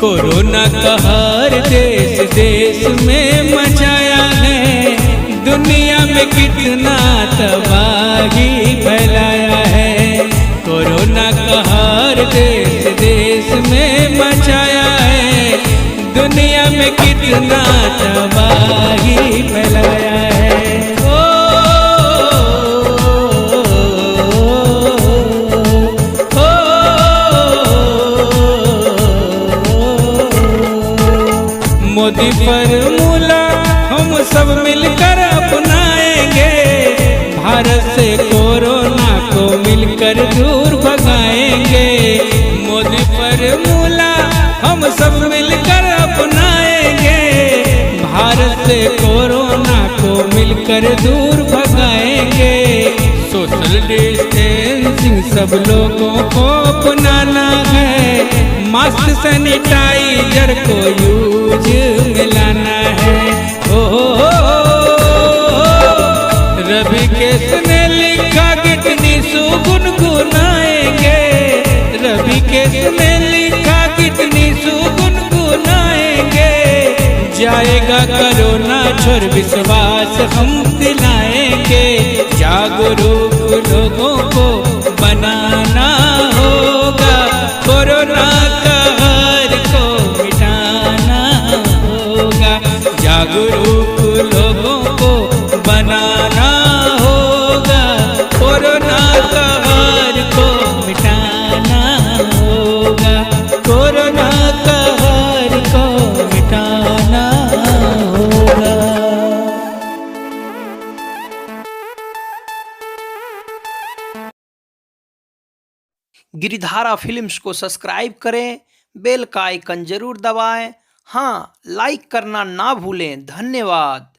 Corona का हर देश देश में मचाया है, दुनिया में कितना तबाही फैलाया है। कोरोना का हर देश देश में मचाया है, दुनिया में कितना तबाही फैलाया है। मोदी फॉर्मूला हम सब मिलकर अपनाएंगे, भारत से कोरोना को मिलकर दूर भगाएंगे। मोदी फॉर्मूला हम सब मिलकर अपनाएंगे, भारत से कोरोना को मिलकर दूर भगाएंगे। सोशल डिस्टेंसिंग सब लोगों को अपनाना है, मास्क सैनिटाइजर को यूज में लाना है। रवि केस ने लिखा कितनी सुगुनगुनाएंगे, रवि केस ने लिखा कितनी सुगुनगुनाएंगे। जाएगा कोरोना छोड़ विश्वास हम दिलाएंगे, जागरूक लोगों को बनाना होगा, कोरोना कहर को मिटाना होगा। जागरूक लोगों को बनाना होगा, कोरोना कहर को मिटाना होगा, कोरोना कहर को मिटाना होगा। गिरिधारा फिल्म्स को सब्सक्राइब करें, बेल का आइकन जरूर दबाएं। हाँ, लाइक करना ना भूलें। धन्यवाद।